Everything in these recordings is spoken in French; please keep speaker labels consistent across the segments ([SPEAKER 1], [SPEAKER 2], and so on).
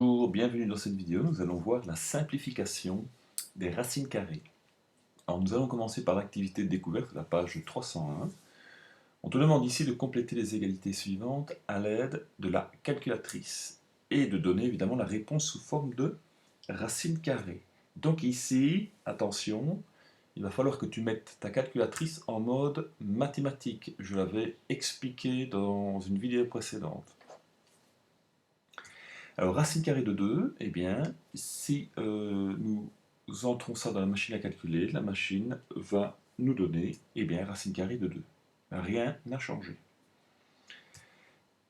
[SPEAKER 1] Bonjour, bienvenue dans cette vidéo. Nous allons voir la simplification des racines carrées. Alors, nous allons commencer par l'activité de découverte, la page 301. On te demande ici de compléter les égalités suivantes à l'aide de la calculatrice et de donner évidemment la réponse sous forme de racines carrées. Donc ici, attention, il va falloir que tu mettes ta calculatrice en mode mathématique. Je l'avais expliqué dans une vidéo précédente. Alors, racine carrée de 2, eh bien, si nous entrons ça dans la machine à calculer, la machine va nous donner, eh bien, racine carrée de 2. Rien n'a changé.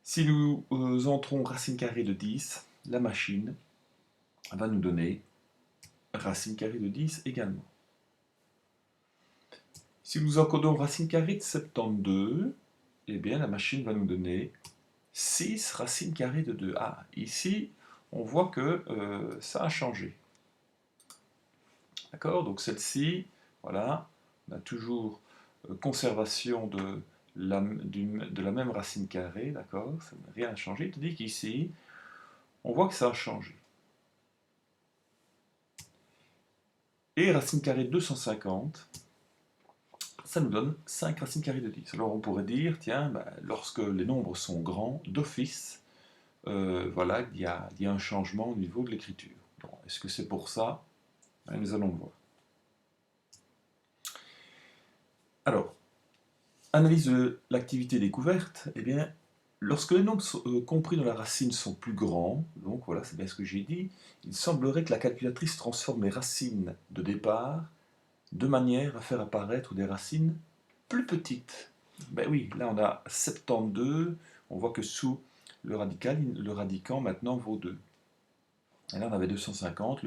[SPEAKER 1] Si nous entrons racine carrée de 10, la machine va nous donner racine carrée de 10 également. Si nous encodons racine carrée de 72, eh bien, la machine va nous donner 6 racine carrée de 2. Ah, ici, on voit que ça a changé. D'accord? Donc celle-ci, voilà, on a toujours conservation de la même racine carrée, d'accord? Rien n'a changé. Il te dit qu'ici, on voit que ça a changé. Et racine carrée de 250, ça nous donne 5 racines carrées de 10. Alors on pourrait dire, tiens, ben, lorsque les nombres sont grands, d'office, voilà, il y a un changement au niveau de l'écriture. Bon, est-ce que c'est pour ça? Nous allons le voir. Alors, analyse de l'activité découverte, eh bien, lorsque les nombres compris dans la racine sont plus grands, donc voilà, c'est bien ce que j'ai dit, il semblerait que la calculatrice transforme les racines de départ de manière à faire apparaître des racines plus petites. Ben oui, là on a 72, on voit que sous le radical, le radicand maintenant vaut 2. Et là on avait 250,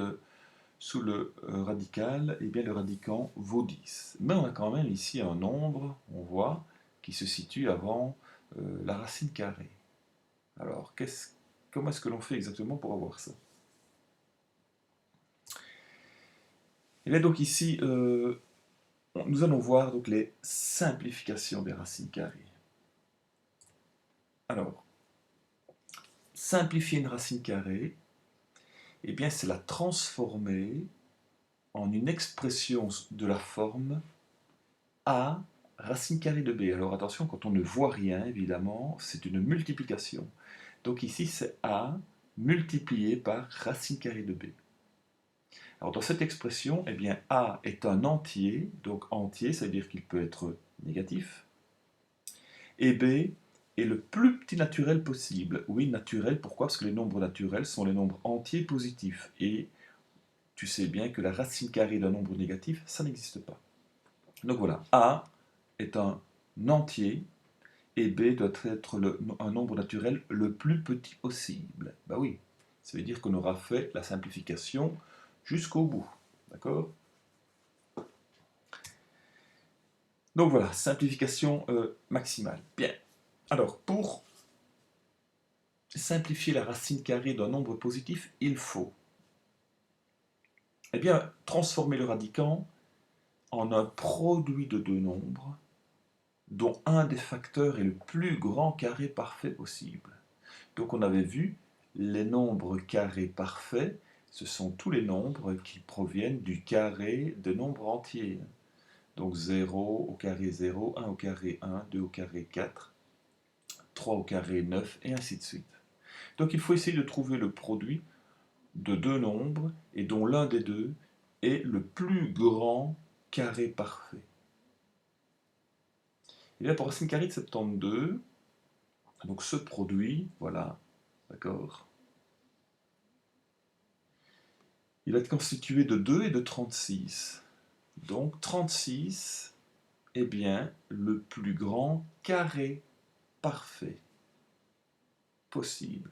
[SPEAKER 1] sous le radical, eh bien, le radicand vaut 10. Mais on a quand même ici un nombre, on voit, qui se situe avant la racine carrée. Alors, comment est-ce que l'on fait exactement pour avoir ça? Et bien donc ici, nous allons voir donc les simplifications des racines carrées. Alors, simplifier une racine carrée, eh bien, c'est la transformer en une expression de la forme A racine carrée de b. Alors attention, quand on ne voit rien, évidemment, c'est une multiplication. Donc ici, c'est a multiplié par racine carrée de b. Alors dans cette expression, eh bien, a est un entier, donc entier, ça veut dire qu'il peut être négatif, et b est le plus petit naturel possible. Oui, naturel, pourquoi? Parce que les nombres naturels sont les nombres entiers positifs, et tu sais bien que la racine carrée d'un nombre négatif, ça n'existe pas. Donc voilà, a est un entier, et b doit être un nombre naturel le plus petit possible. Ben oui, ça veut dire qu'on aura fait la simplification jusqu'au bout. D'accord? Donc voilà, simplification maximale. Bien. Alors, pour simplifier la racine carrée d'un nombre positif, il faut eh bien, transformer le radicand en un produit de deux nombres dont un des facteurs est le plus grand carré parfait possible. Donc on avait vu, les nombres carrés parfaits, ce sont tous les nombres qui proviennent du carré de nombres entiers. Donc 0 au carré 0, 1 au carré 1, 2 au carré 4, 3 au carré 9, et ainsi de suite. Donc il faut essayer de trouver le produit de deux nombres, et dont l'un des deux est le plus grand carré parfait. Et bien pour racine carrée de 72, donc ce produit, voilà, d'accord, il va être constitué de 2 et de 36. Donc 36 est bien le plus grand carré parfait possible.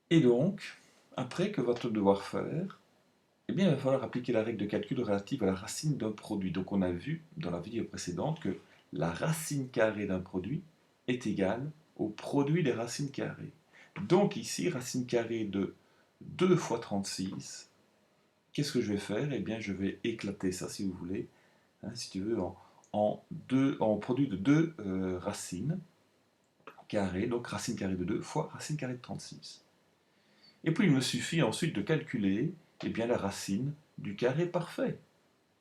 [SPEAKER 1] Et donc, après, que va-t-on devoir faire? Eh bien, il va falloir appliquer la règle de calcul relative à la racine d'un produit. Donc on a vu dans la vidéo précédente que la racine carrée d'un produit est égale au produit des racines carrées. Donc ici, racine carrée de 2 fois 36, qu'est-ce que je vais faire? Eh bien, je vais éclater ça, si vous voulez, hein, si tu veux, en produit de deux racines. carré, donc racine carrée de 2 fois racine carrée de 36. Et puis il me suffit ensuite de calculer eh bien, la racine du carré parfait.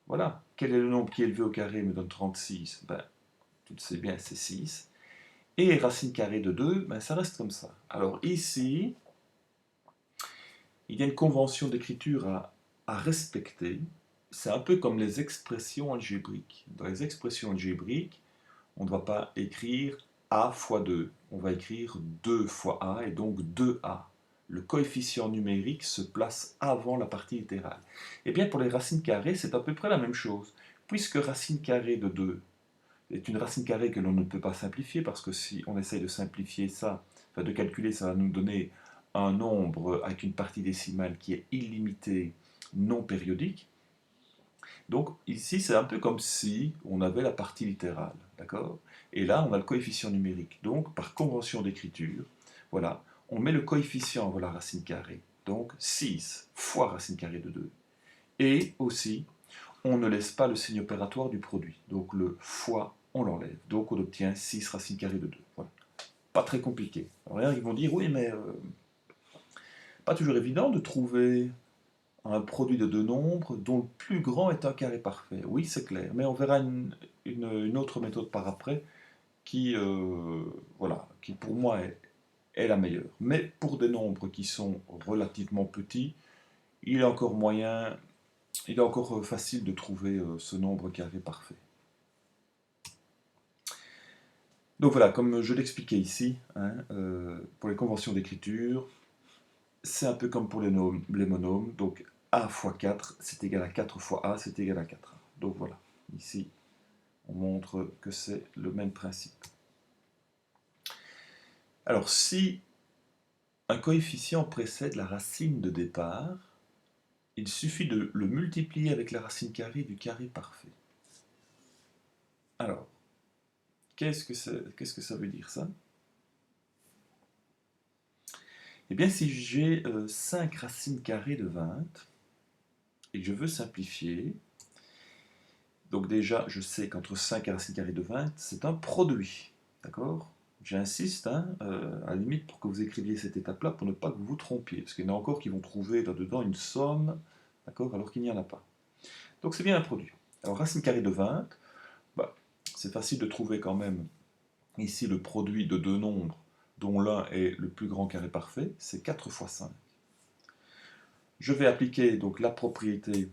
[SPEAKER 1] Voilà. Quel est le nombre qui est élevé au carré me donne 36? Ben, tu le sais bien, c'est 6. Et racine carrée de 2, ben, ça reste comme ça. Alors ici, il y a une convention d'écriture à respecter. C'est un peu comme les expressions algébriques. Dans les expressions algébriques, on ne va pas écrire a fois 2. On va écrire 2 fois a et donc 2a. Le coefficient numérique se place avant la partie littérale. Et bien pour les racines carrées, c'est à peu près la même chose. Puisque racine carrée de 2 est une racine carrée que l'on ne peut pas simplifier, parce que si on essaye de simplifier ça, enfin de calculer, ça va nous donner un nombre avec une partie décimale qui est illimitée, non périodique. Donc ici, c'est un peu comme si on avait la partie littérale, d'accord? Et là, on a le coefficient numérique. Donc, par convention d'écriture, voilà, on met le coefficient avant la racine carrée. Donc 6 fois racine carrée de 2. Et aussi, on ne laisse pas le signe opératoire du produit. Donc le fois, on l'enlève. Donc on obtient 6 racine carrée de 2. Voilà. Pas très compliqué. Alors, ils vont dire, oui, mais pas toujours évident de trouver un produit de deux nombres dont le plus grand est un carré parfait. Oui, c'est clair, mais on verra une autre méthode par après qui, voilà, qui pour moi est la meilleure. Mais pour des nombres qui sont relativement petits, il est encore moyen, il est encore facile de trouver ce nombre carré parfait. Donc voilà, comme je l'expliquais ici, hein, pour les conventions d'écriture, c'est un peu comme pour les monômes, donc a fois 4, c'est égal à 4 fois a, c'est égal à 4a. Donc voilà, ici, on montre que c'est le même principe. Alors, si un coefficient précède la racine de départ, il suffit de le multiplier avec la racine carrée du carré parfait. Alors, qu'est-ce que ça veut dire ça? Eh bien, si j'ai 5 racines carrées de 20, et que je veux simplifier, donc déjà, je sais qu'entre 5 et racine carrée de 20, c'est un produit. D'accord? J'insiste, hein, à la limite, pour que vous écriviez cette étape-là, pour ne pas que vous vous trompiez. Parce qu'il y en a encore qui vont trouver là-dedans une somme, d'accord, alors qu'il n'y en a pas. Donc c'est bien un produit. Alors racine carrée de 20, bah, c'est facile de trouver quand même ici le produit de deux nombres dont l'un est le plus grand carré parfait, c'est 4 fois 5. Je vais appliquer donc la propriété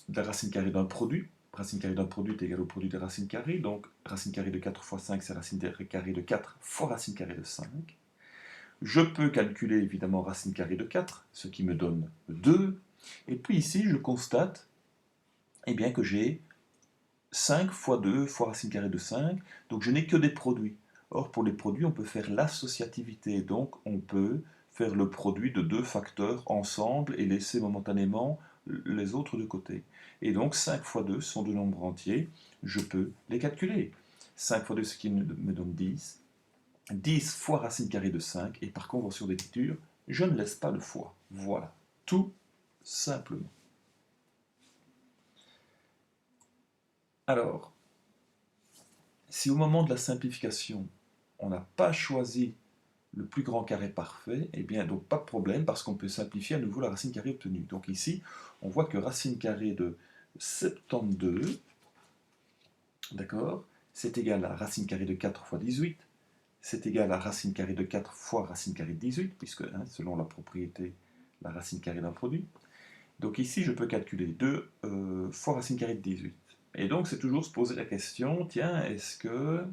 [SPEAKER 1] de la racine carrée d'un produit. Racine carrée d'un produit est égal au produit des racines carrées. Donc racine carrée de 4 fois 5, c'est racine carrée de 4 fois racine carrée de 5. Je peux calculer évidemment racine carrée de 4, ce qui me donne 2. Et puis ici, je constate eh bien, que j'ai 5 fois 2 fois racine carrée de 5. Donc je n'ai que des produits. Or, pour les produits, on peut faire l'associativité. Donc on peut faire le produit de deux facteurs ensemble et laisser momentanément les autres de côté. Et donc 5 fois 2 sont deux nombres entiers, je peux les calculer. 5 fois 2, ce qui me donne 10. 10 fois racine carrée de 5, et par convention d'écriture, je ne laisse pas le fois. Voilà, tout simplement. Alors, si au moment de la simplification, on n'a pas choisi le plus grand carré parfait, eh bien, donc pas de problème, parce qu'on peut simplifier à nouveau la racine carrée obtenue. Donc ici, on voit que racine carrée de 72, d'accord, c'est égal à racine carrée de 4 fois 18, c'est égal à racine carrée de 4 fois racine carrée de 18, puisque, hein, selon la propriété, la racine carrée d'un produit. Donc ici, je peux calculer 2 fois racine carrée de 18. Et donc, c'est toujours se poser la question, tiens, est-ce que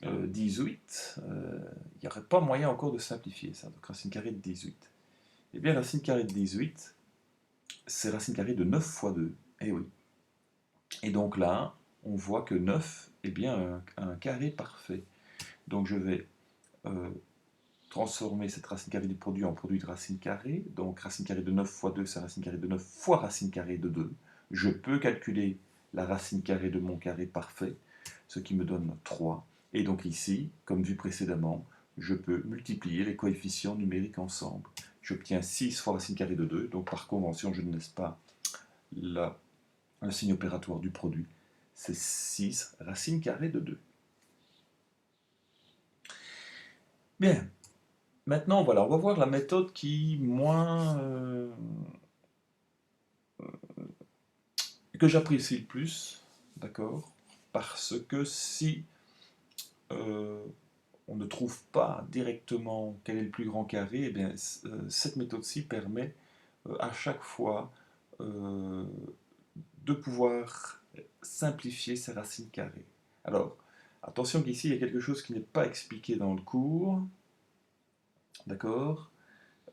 [SPEAKER 1] 18, il n'y aurait pas moyen encore de simplifier ça, donc racine carrée de 18. Eh bien, racine carrée de 18, c'est racine carrée de 9 fois 2. Eh oui. Et donc là, on voit que 9 est bien un carré parfait. Donc je vais transformer cette racine carrée du produit en produit de racine carrée. Donc racine carrée de 9 fois 2, c'est racine carrée de 9 fois racine carrée de 2. Je peux calculer la racine carrée de mon carré parfait, ce qui me donne 3. Et donc ici, comme vu précédemment, je peux multiplier les coefficients numériques ensemble. J'obtiens 6 fois racine carrée de 2, donc par convention, je ne laisse pas le signe opératoire du produit. C'est 6 racine carrée de 2. Bien, maintenant voilà, on va voir la méthode qui, moins, que j'apprécie le plus, d'accord? Parce que si euh, on ne trouve pas directement quel est le plus grand carré, eh bien, cette méthode-ci permet à chaque fois euh, de pouvoir simplifier ces racines carrées. Alors, attention qu'ici, il y a quelque chose qui n'est pas expliqué dans le cours, d'accord?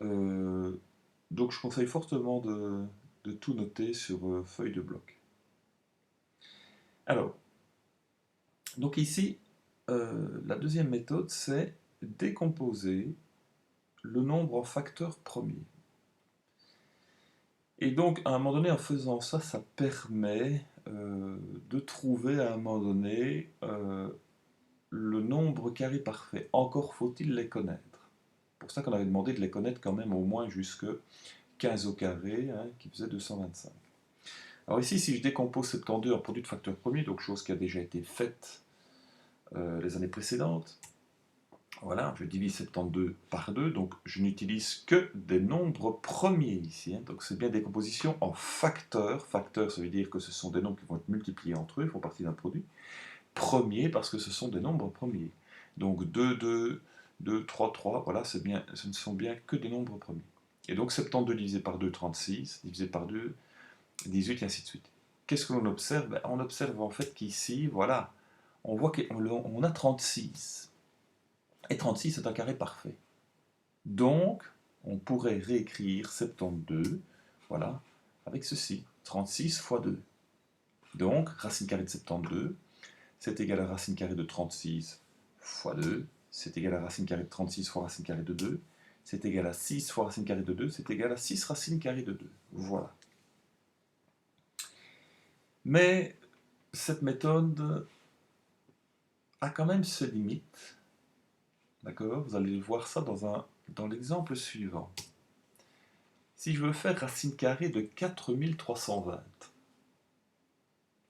[SPEAKER 1] Euh, donc, je conseille fortement de tout noter sur feuille de bloc. Alors, donc ici, la deuxième méthode, c'est décomposer le nombre en facteurs premiers. Et donc, à un moment donné, en faisant ça, ça permet de trouver à un moment donné le nombre carré parfait. Encore faut-il les connaître. C'est pour ça qu'on avait demandé de les connaître quand même au moins jusque 15 au carré, hein, qui faisait 225. Alors ici, si je décompose 72 en produit de facteurs premiers, donc chose qui a déjà été faite les années précédentes, voilà, je divise 72 par 2, donc je n'utilise que des nombres premiers ici. Hein, donc c'est bien décomposition en facteurs. Facteurs, ça veut dire que ce sont des nombres qui vont être multipliés entre eux, ils font partie d'un produit. Premiers, parce que ce sont des nombres premiers. Donc 2, 2, 2, 3, 3, voilà, bien, ce ne sont bien que des nombres premiers. Et donc 72 divisé par 2, 36, divisé par 2, 18, et ainsi de suite. Qu'est-ce que l'on observe? Ben, on observe en fait qu'ici, voilà, on voit qu'on a 36. Et 36 est un carré parfait. Donc, on pourrait réécrire 72, voilà, avec ceci, 36 fois 2. Donc, racine carrée de 72, c'est égal à racine carrée de 36 fois 2, c'est égal à racine carrée de 36 fois racine carrée de 2, c'est égal à 6 fois racine carrée de 2, c'est égal à 6 racine carrée de 2. Voilà. Mais cette méthode a quand même ses limites, d'accord? Vous allez voir ça dans l'exemple suivant. Si je veux faire racine carrée de 4320,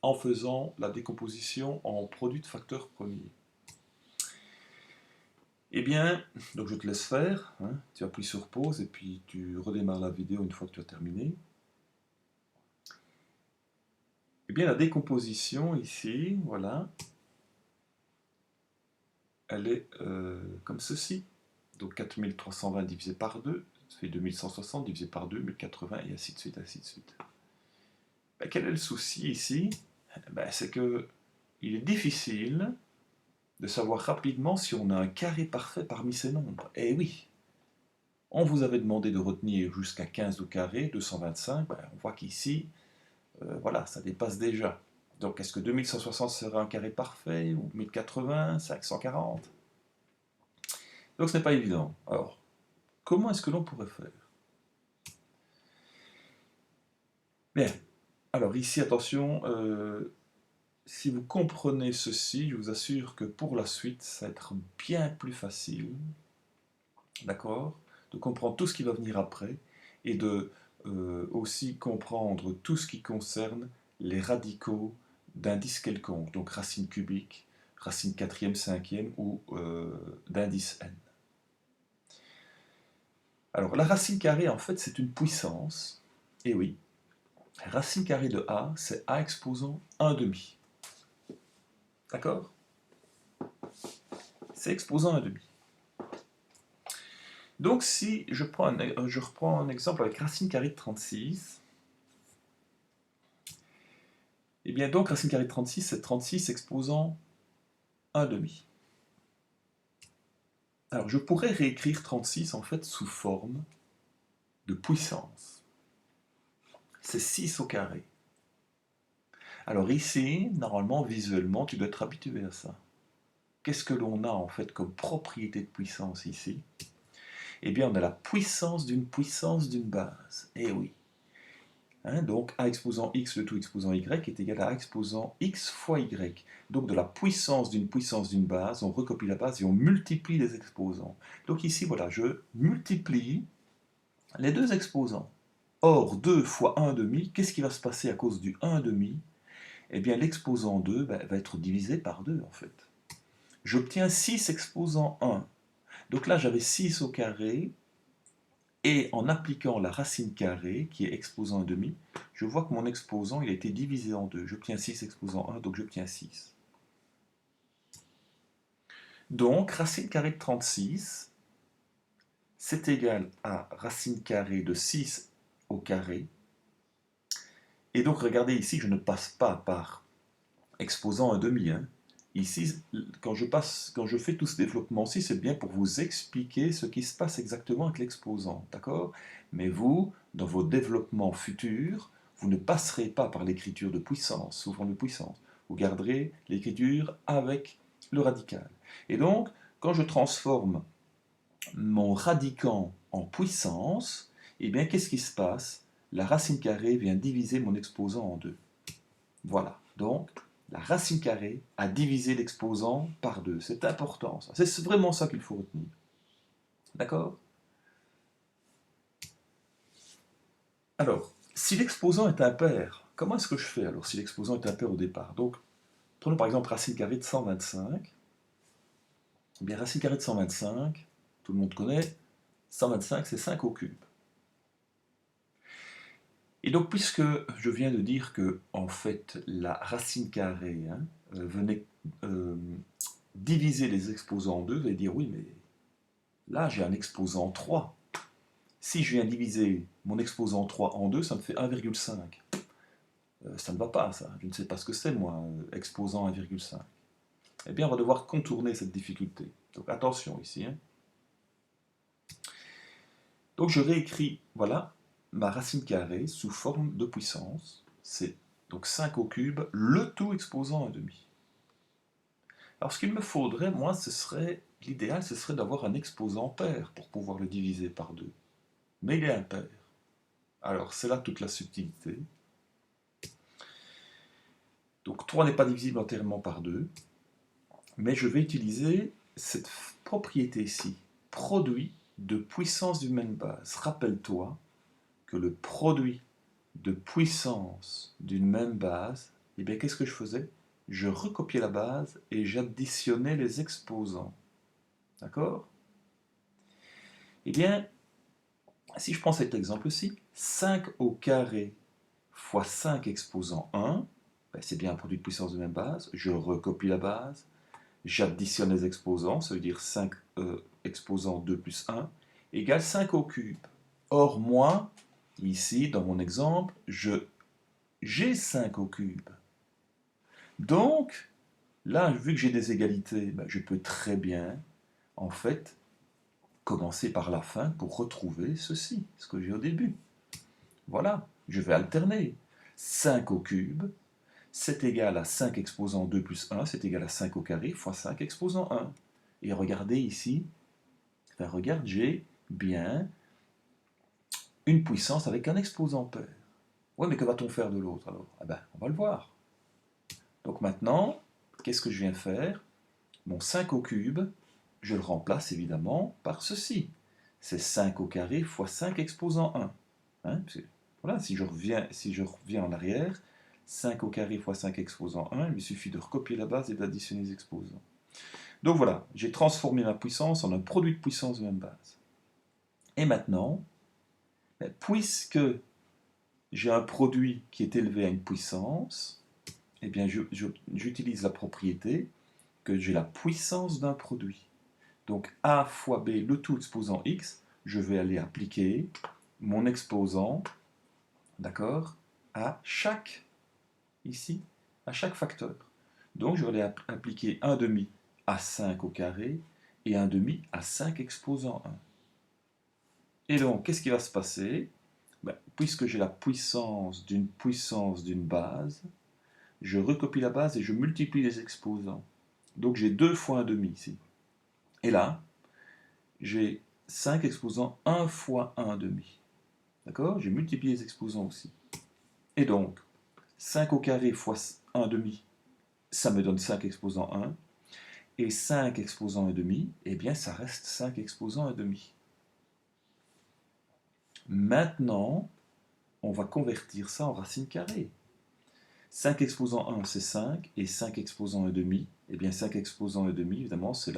[SPEAKER 1] en faisant la décomposition en produit de facteurs premiers, eh bien, donc je te laisse faire, hein, tu appuies sur pause et puis tu redémarres la vidéo une fois que tu as terminé. Eh bien, la décomposition ici, voilà, elle est comme ceci. Donc 4320 divisé par 2, ça fait 2160 divisé par 2, 1080 et ainsi de suite, ainsi de suite. Ben, quel est le souci ici? Ben, c'est que il est difficile de savoir rapidement si on a un carré parfait parmi ces nombres. Eh oui, on vous avait demandé de retenir jusqu'à 15 au carré, 225, ben, on voit qu'ici, voilà, ça dépasse déjà. Donc est-ce que 2160 sera un carré parfait, ou 1080, 540? Donc ce n'est pas évident. Alors, comment est-ce que l'on pourrait faire? Bien, alors ici, attention, si vous comprenez ceci, je vous assure que pour la suite, ça va être bien plus facile, d'accord, de comprendre tout ce qui va venir après, et de aussi comprendre tout ce qui concerne les radicaux d'indices quelconques, donc racine cubique, racine quatrième, cinquième ou d'indice n. Alors la racine carrée, en fait, c'est une puissance, et oui, racine carrée de a, c'est a exposant 1 demi. D'accord? C'est exposant 1 demi. Donc si je reprends un exemple avec racine carrée de 36, et bien donc racine carrée de 36, c'est 36 exposant 1 demi. Alors je pourrais réécrire 36 en fait sous forme de puissance. C'est 6 au carré. Alors ici, normalement, visuellement, tu dois être habitué à ça. Qu'est-ce que l'on a en fait comme propriété de puissance ici? Eh bien, on a la puissance d'une base. Eh oui. Hein, donc a exposant x, le tout exposant y, est égal à a exposant x fois y. Donc de la puissance d'une base, on recopie la base et on multiplie les exposants. Donc ici, voilà, je multiplie les deux exposants. Or, 2 fois 1 demi, qu'est-ce qui va se passer à cause du 1 demi? Eh bien, l'exposant 2 va être divisé par 2, en fait. J'obtiens 6 exposant 1. Donc là, j'avais 6 au carré, et en appliquant la racine carrée, qui est exposant 1,5, je vois que mon exposant il a été divisé en 2. J'obtiens 6 exposant 1, donc j'obtiens 6. Donc, racine carrée de 36, c'est égal à racine carrée de 6 au carré. Et donc, regardez ici, je ne passe pas par exposant 1,5. Hein. Ici, quand je fais tout ce développement-ci, c'est bien pour vous expliquer ce qui se passe exactement avec l'exposant, d'accord? Mais vous, dans vos développements futurs, vous ne passerez pas par l'écriture de puissance, sous forme de puissance. Vous garderez l'écriture avec le radical. Et donc, quand je transforme mon radicand en puissance, eh bien, qu'est-ce qui se passe? La racine carrée vient diviser mon exposant en 2. Voilà, donc la racine carrée a divisé l'exposant par 2. C'est important, ça. C'est vraiment ça qu'il faut retenir. D'accord? Alors, si l'exposant est impair, comment est-ce que je fais alors si l'exposant est impair au départ? Donc, prenons par exemple racine carrée de 125. Eh bien, racine carrée de 125, tout le monde connaît, 125 c'est 5 au cube. Et donc, puisque je viens de dire que, en fait, la racine carrée venait diviser les exposants en 2, vous allez dire, oui, mais là, j'ai un exposant 3. Si je viens diviser mon exposant 3 en 2, ça me fait 1,5. Ça ne va pas, ça. Je ne sais pas ce que c'est, moi, exposant 1,5. Eh bien, on va devoir contourner cette difficulté. Donc, attention ici. Hein. Donc, je réécris, voilà, ma racine carrée sous forme de puissance. C'est donc 5 au cube, le tout exposant 1,5. Alors, ce qu'il me faudrait, moi, l'idéal, ce serait d'avoir un exposant pair pour pouvoir le diviser par 2. Mais il est impair. Alors, c'est là toute la subtilité. Donc 3 n'est pas divisible entièrement par 2, mais je vais utiliser cette propriété ici, produit de puissance d'une même base. Rappelle-toi que le produit de puissance d'une même base, eh bien qu'est-ce que je faisais? Je recopiais la base et j'additionnais les exposants. D'accord? Eh bien, si je prends cet exemple-ci, 5 au carré fois 5 exposant 1, ben c'est bien un produit de puissance de même base, je recopie la base, j'additionne les exposants, ça veut dire 5 exposants 2 plus 1, égale 5 au cube. Or, moi, ici, dans mon exemple, j'ai 5 au cube. Donc, là, vu que j'ai des égalités, ben, je peux très bien, en fait, commencer par la fin pour retrouver ceci, ce que j'ai au début. Voilà, je vais alterner. 5 au cube, c'est égal à 5 exposant 2 plus 1, c'est égal à 5 au carré fois 5 exposant 1. Et regardez ici, enfin, regarde, j'ai bien une puissance avec un exposant pair. Ouais, mais que va-t-on faire de l'autre alors? Ah ben, on va le voir. Donc maintenant, qu'est-ce que je viens faire? Mon 5 au cube, je le remplace évidemment par ceci. C'est 5 au carré fois 5 exposant 1. Hein, voilà, si je reviens en arrière, 5 au carré fois 5 exposant 1, il me suffit de recopier la base et d'additionner les exposants. Donc voilà, j'ai transformé ma puissance en un produit de puissance de même base. Et maintenant, puisque j'ai un produit qui est élevé à une puissance, eh bien j'utilise la propriété que j'ai la puissance d'un produit. Donc A fois B, le tout exposant X, je vais aller appliquer mon exposant, d'accord, à chaque, ici, à chaque facteur. Donc je vais aller appliquer 1,5 à 5 au carré et 1,5 à 5 exposant 1. Et donc, qu'est-ce qui va se passer? Ben, puisque j'ai la puissance d'une base, je recopie la base et je multiplie les exposants. Donc j'ai 2 fois 1,5 ici. Et là, j'ai 5 exposants 1 fois 1,5. D'accord? J'ai multiplié les exposants aussi. Et donc, 5 au carré fois 1,5, ça me donne 5 exposants 1. Et 5 exposants 1,5, eh bien ça reste 5 exposants 1,5. Maintenant, on va convertir ça en racine carrée. 5 exposants 1, c'est 5, et 5 exposants 1,5, eh bien 5 exposants 1,5, évidemment, c'est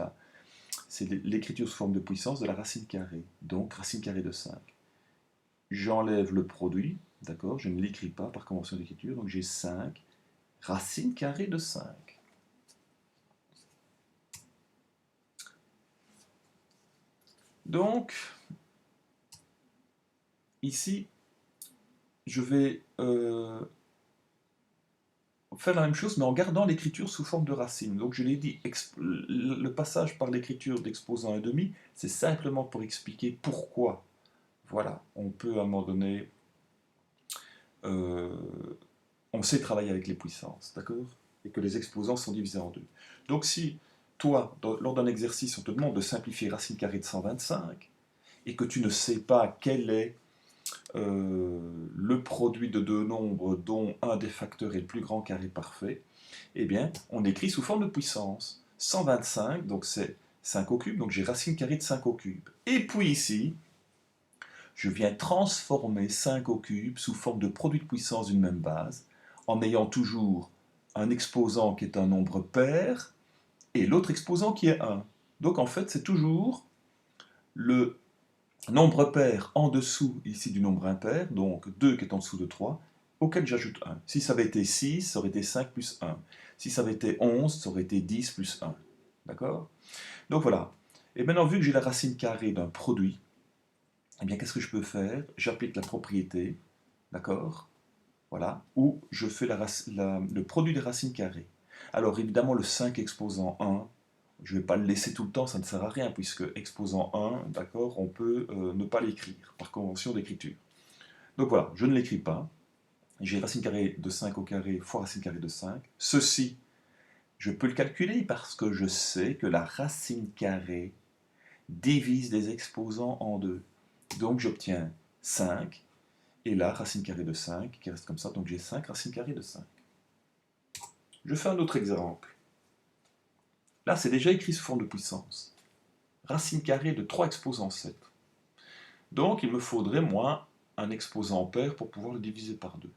[SPEAKER 1] c'est l'écriture sous forme de puissance de la racine carrée. Donc racine carrée de 5. J'enlève le produit, d'accord? Je ne l'écris pas par convention d'écriture, donc j'ai 5 racine carrée de 5. Donc, ici, je vais faire la même chose, mais en gardant l'écriture sous forme de racine. Donc je l'ai dit, le passage par l'écriture d'exposant 1,5, c'est simplement pour expliquer pourquoi. Voilà, on peut à un moment donné, on sait travailler avec les puissances, d'accord? Et que les exposants sont divisés en deux. Donc si toi, lors d'un exercice, on te demande de simplifier racine carrée de 125, et que tu ne sais pas quel est le produit de deux nombres dont un des facteurs est le plus grand carré parfait, eh bien, on écrit sous forme de puissance. 125, donc c'est 5 au cube, donc j'ai racine carrée de 5 au cube. Et puis ici, je viens transformer 5 au cube sous forme de produit de puissance d'une même base, en ayant toujours un exposant qui est un nombre pair, et l'autre exposant qui est 1. Donc en fait, c'est toujours le nombre pair en dessous ici du nombre impair, donc 2 qui est en dessous de 3, auquel j'ajoute 1. Si ça avait été 6, ça aurait été 5 plus 1. Si ça avait été 11, ça aurait été 10 plus 1. D'accord? Donc voilà. Et maintenant, vu que j'ai la racine carrée d'un produit, eh bien, qu'est-ce que je peux faire? J'applique la propriété, d'accord? Voilà, où je fais le produit des racines carrées. Alors évidemment, le 5 exposant 1, je ne vais pas le laisser tout le temps, ça ne sert à rien, puisque exposant 1, d'accord, on peut ne pas l'écrire, par convention d'écriture. Donc voilà, je ne l'écris pas. J'ai racine carrée de 5 au carré fois racine carrée de 5. Ceci, je peux le calculer parce que je sais que la racine carrée divise les exposants en deux. Donc j'obtiens 5, et là, racine carrée de 5, qui reste comme ça, donc j'ai 5 racine carrée de 5. Je fais un autre exemple. Là, c'est déjà écrit sous forme de puissance. Racine carrée de 3 exposants 7. Donc, il me faudrait, moi, un exposant pair pour pouvoir le diviser par 2.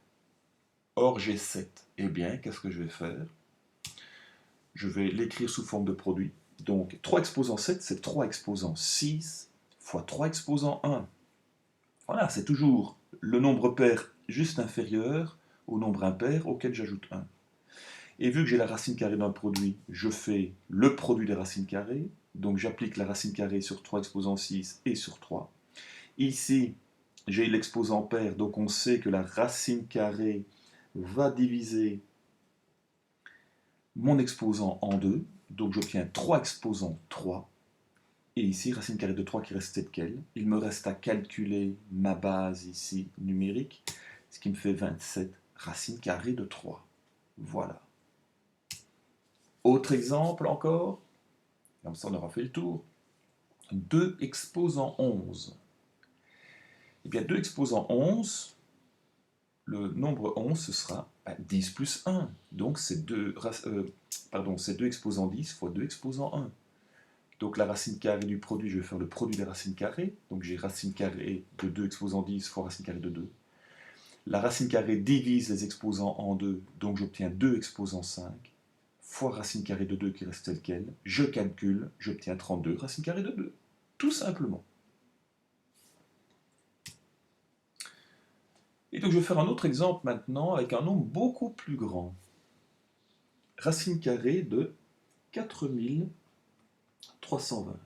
[SPEAKER 1] Or, j'ai 7. Eh bien, qu'est-ce que je vais faire? Je vais l'écrire sous forme de produit. Donc, 3 exposants 7, c'est 3 exposants 6 fois 3 exposants 1. Voilà, c'est toujours le nombre pair juste inférieur au nombre impair auquel j'ajoute 1. Et vu que j'ai la racine carrée d'un produit, je fais le produit des racines carrées. Donc j'applique la racine carrée sur 3 exposants 6 et sur 3. Ici, j'ai l'exposant pair, donc on sait que la racine carrée va diviser mon exposant en 2. Donc j'obtiens 3 exposants 3. Et ici, racine carrée de 3 qui reste telle quelle. Il me reste à calculer ma base ici numérique, ce qui me fait 27 racine carrée de 3. Voilà. Autre exemple encore, comme ça on aura fait le tour. 2 exposant 11. Eh bien, 2 exposant 11, le nombre 11, ce sera 10 plus 1. Donc, c'est 2 exposant 10 fois 2 exposant 1. Donc, la racine carrée du produit, je vais faire le produit des racines carrées. Donc, j'ai racine carrée de 2 exposant 10 fois racine carrée de 2. La racine carrée divise les exposants en 2, donc j'obtiens 2 exposant 5 fois racine carrée de 2 qui reste telle quelle. Je calcule, j'obtiens 32 racine carrée de 2. Tout simplement. Et donc je vais faire un autre exemple maintenant avec un nombre beaucoup plus grand. Racine carrée de 4320.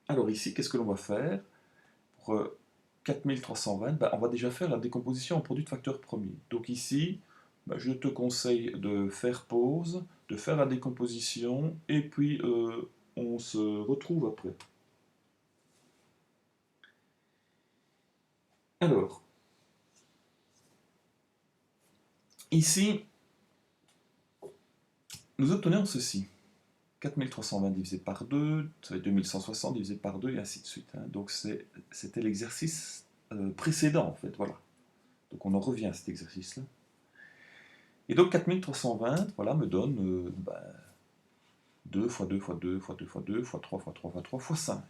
[SPEAKER 1] Alors ici, qu'est-ce que l'on va faire? Pour 4320, on va déjà faire la décomposition en produit de facteur premier. Donc ici, je te conseille de faire pause, de faire la décomposition, et puis on se retrouve après. Alors, ici, nous obtenons ceci. 4320 divisé par 2, ça fait 2160 divisé par 2, et ainsi de suite. Hein. Donc c'était l'exercice précédent, en fait. Voilà. Donc on en revient à cet exercice-là. Et donc 4320, voilà, me donne 2 fois 2 fois 2 fois 2 fois 2 fois 3 fois 3 fois 3 fois 5.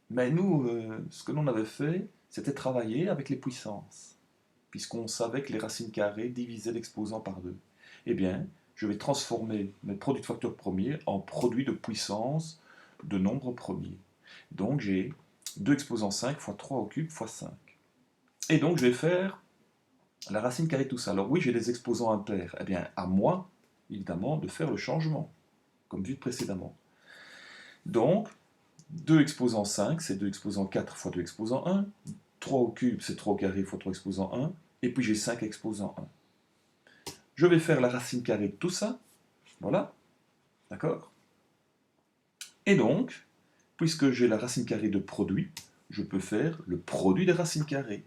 [SPEAKER 1] Mais nous, ce que l'on avait fait, c'était travailler avec les puissances, puisqu'on savait que les racines carrées divisaient l'exposant par 2. Eh bien, je vais transformer mes produits de facteur premier en produits de puissance de nombre premier. Donc j'ai 2 exposant 5 fois 3 au cube fois 5. Et donc je vais faire la racine carrée de tout ça. Alors oui, j'ai des exposants impairs. Eh bien, à moi, évidemment, de faire le changement, comme vu précédemment. Donc, 2 exposant 5, c'est 2 exposant 4 fois 2 exposant 1. 3 au cube, c'est 3 au carré fois 3 exposant 1. Et puis j'ai 5 exposant 1. Je vais faire la racine carrée de tout ça. Voilà. D'accord? Et donc, puisque j'ai la racine carrée de produit, je peux faire le produit des racines carrées.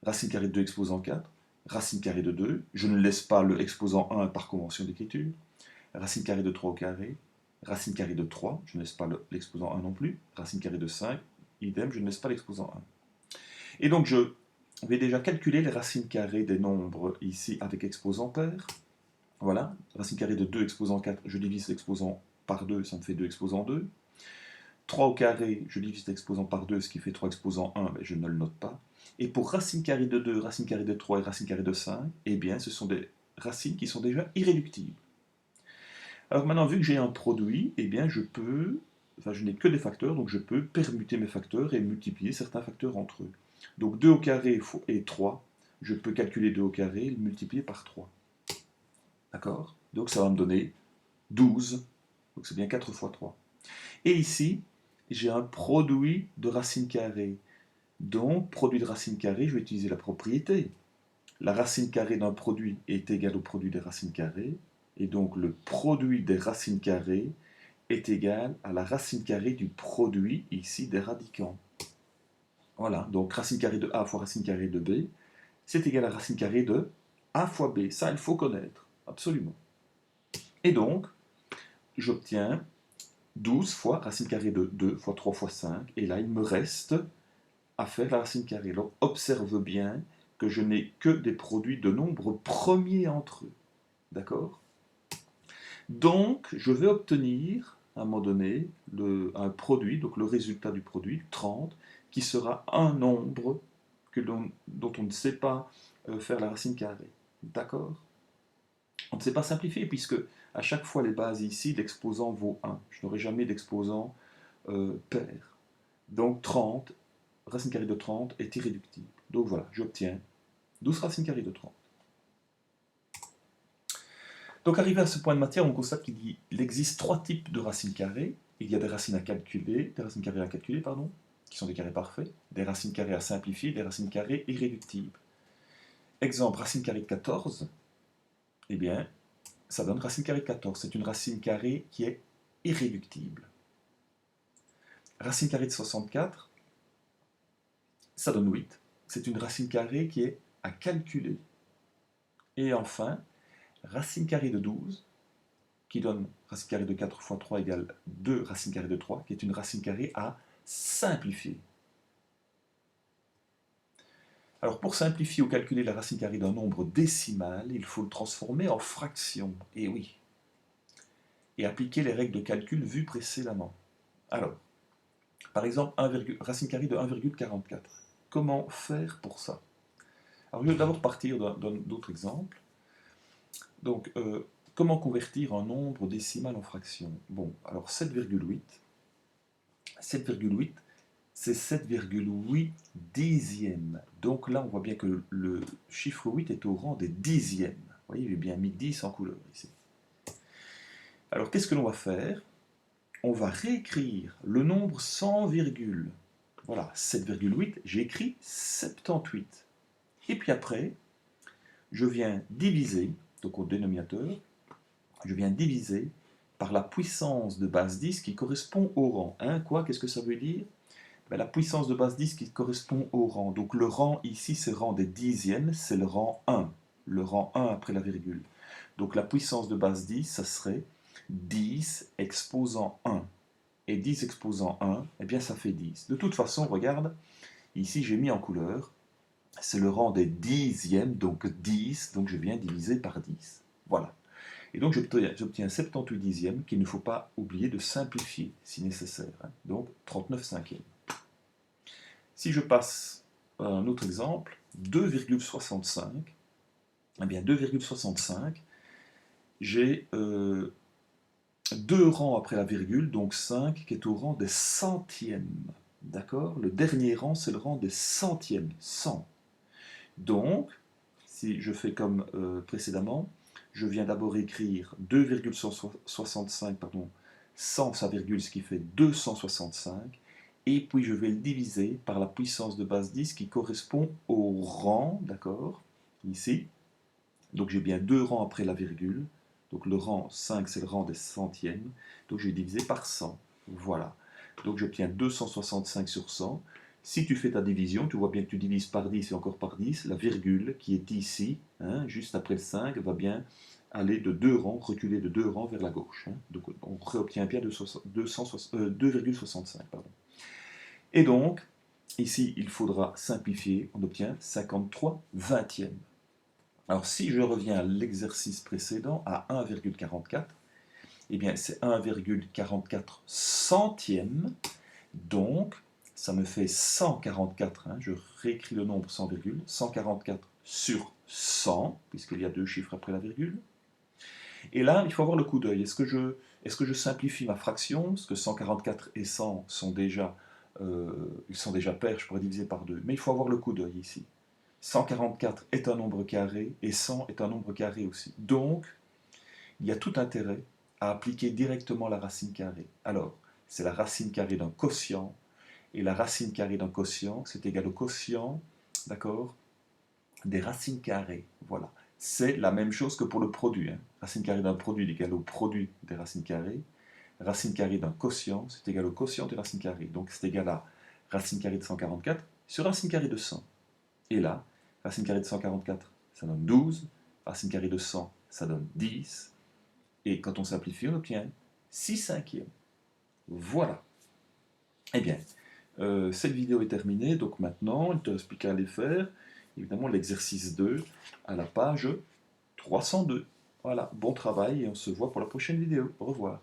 [SPEAKER 1] Racine carrée de 2 exposant 4, racine carrée de 2, je ne laisse pas le exposant 1 par convention d'écriture, racine carrée de 3 au carré, racine carrée de 3, je ne laisse pas l'exposant 1 non plus, racine carrée de 5, idem, je ne laisse pas l'exposant 1. Et donc je vais déjà calculer les racines carrées des nombres ici avec exposant pair. Voilà, racine carrée de 2 exposant 4, je divise l'exposant par 2, ça me fait 2 exposant 2. 3 au carré, je divise l'exposant par 2, ce qui fait 3 exposant 1, mais je ne le note pas. Et pour racine carrée de 2, racine carrée de 3 et racine carrée de 5, eh bien, ce sont des racines qui sont déjà irréductibles. Alors maintenant, vu que j'ai un produit, eh bien, je n'ai que des facteurs, donc je peux permuter mes facteurs et multiplier certains facteurs entre eux. Donc 2 au carré et 3, je peux calculer 2 au carré et le multiplier par 3. D'accord? Donc ça va me donner 12, donc c'est bien 4 fois 3. Et ici, j'ai un produit de racine carrée. Donc, produit de racine carrée, je vais utiliser la propriété. La racine carrée d'un produit est égale au produit des racines carrées, et donc le produit des racines carrées est égal à la racine carrée du produit, ici, des radicants. Voilà, donc racine carrée de A fois racine carrée de B, c'est égal à racine carrée de A fois B. Ça, il faut connaître, absolument. Et donc, j'obtiens 12 fois racine carrée de 2 fois 3 fois 5, et là, il me reste à faire la racine carrée. Alors, observe bien que je n'ai que des produits de nombres premiers entre eux. D'accord? Donc, je vais obtenir, à un moment donné, un produit, donc le résultat du produit, 30, qui sera un nombre dont on ne sait pas faire la racine carrée. D'accord? On ne sait pas simplifier, puisque à chaque fois les bases ici, l'exposant vaut 1. Je n'aurai jamais d'exposant pair. Donc 30, racine carrée de 30 est irréductible. Donc voilà, j'obtiens 12 racines carrées de 30. Donc arrivé à ce point de matière, on constate qu'il existe 3 types de racines carrées. Il y a des racines à calculer, des racines carrées à calculer, pardon, qui sont des carrés parfaits, des racines carrées à simplifier, des racines carrées irréductibles. Exemple, racine carrée de 14, eh bien, ça donne racine carrée de 14. C'est une racine carrée qui est irréductible. Racine carrée de 64, ça donne 8. C'est une racine carrée qui est à calculer. Et enfin, racine carrée de 12, qui donne racine carrée de 4 fois 3 égale 2 racine carrée de 3, qui est une racine carrée à simplifier. Alors pour simplifier ou calculer la racine carrée d'un nombre décimal, il faut le transformer en fraction. Et oui. Et appliquer les règles de calcul vues précédemment. Alors, par exemple, racine carrée de 1,44. Comment faire pour ça? Alors je vais d'abord partir d'autres exemples. Donc, comment convertir un nombre décimal en fraction? Bon, alors 7,8, c'est 7,8 dixièmes. Donc là, on voit bien que le chiffre 8 est au rang des dixièmes. Vous voyez, j'ai bien mis 10 en couleur ici. Alors, qu'est-ce que l'on va faire? On va réécrire le nombre sans virgule. Voilà, 7,8, j'ai écrit 78. Et puis après, je viens diviser, donc au dénominateur, je viens diviser par la puissance de base 10 qui correspond au rang. Hein, quoi? Qu'est-ce que ça veut dire? Ben, la puissance de base 10 qui correspond au rang. Donc le rang ici, c'est le rang des dixièmes, c'est le rang 1. Le rang 1 après la virgule. Donc la puissance de base 10, ça serait 10 exposant 1. Et 10 exposant 1, eh bien ça fait 10. De toute façon, regarde, ici j'ai mis en couleur, c'est le rang des dixièmes, donc 10, donc je viens diviser par 10. Voilà. Et donc j'obtiens 78 dixièmes qu'il ne faut pas oublier de simplifier si nécessaire. Hein. Donc 39 cinquièmes. Si je passe à un autre exemple, 2,65, eh bien 2,65, j'ai 2 rangs après la virgule, donc 5, qui est au rang des centièmes. D'accord? Le dernier rang, c'est le rang des centièmes, 100. Donc, si je fais comme précédemment, je viens d'abord écrire 2,65, pardon, 100 sa virgule, ce qui fait 265, et puis je vais le diviser par la puissance de base 10 qui correspond au rang, d'accord, ici. Donc j'ai bien 2 rangs après la virgule, donc le rang 5 c'est le rang des centièmes, donc je vais diviser par 100, voilà. Donc j'obtiens 265 sur 100. Si tu fais ta division, tu vois bien que tu divises par 10 et encore par 10, la virgule qui est ici, hein, juste après le 5, va bien aller de 2 rangs, reculer de 2 rangs vers la gauche. Hein. Donc on réobtient bien 2,65. Pardon. Et donc, ici, il faudra simplifier, on obtient 53 vingtièmes. Alors si je reviens à l'exercice précédent, à 1,44, eh bien c'est 1,44 centièmes, donc ça me fait 144, hein, je réécris le nombre sans virgule, 144 sur 100, puisqu'il y a 2 chiffres après la virgule. Et là, il faut avoir le coup d'œil. Est-ce que je simplifie ma fraction, parce que 144 et 100 sont déjà, ils sont déjà pairs, je pourrais diviser par 2, mais il faut avoir le coup d'œil ici. 144 est un nombre carré et 100 est un nombre carré aussi. Donc, il y a tout intérêt à appliquer directement la racine carrée. Alors, c'est la racine carrée d'un quotient, et la racine carrée d'un quotient, c'est égal au quotient, d'accord, des racines carrées. Voilà. C'est la même chose que pour le produit. Hein. Racine carrée d'un produit est égal au produit des racines carrées. Racine carrée d'un quotient, c'est égal au quotient des racines carrées. Donc, c'est égal à racine carrée de 144 sur racine carrée de 100. Et là, racine carrée de 144, ça donne 12. Racine carrée de 100, ça donne 10. Et quand on simplifie, on obtient 6 cinquièmes. Voilà. Eh bien, cette vidéo est terminée. Donc maintenant, il te reste plus qu'à aller faire, évidemment, l'exercice 2 à la page 302. Voilà, bon travail et on se voit pour la prochaine vidéo. Au revoir.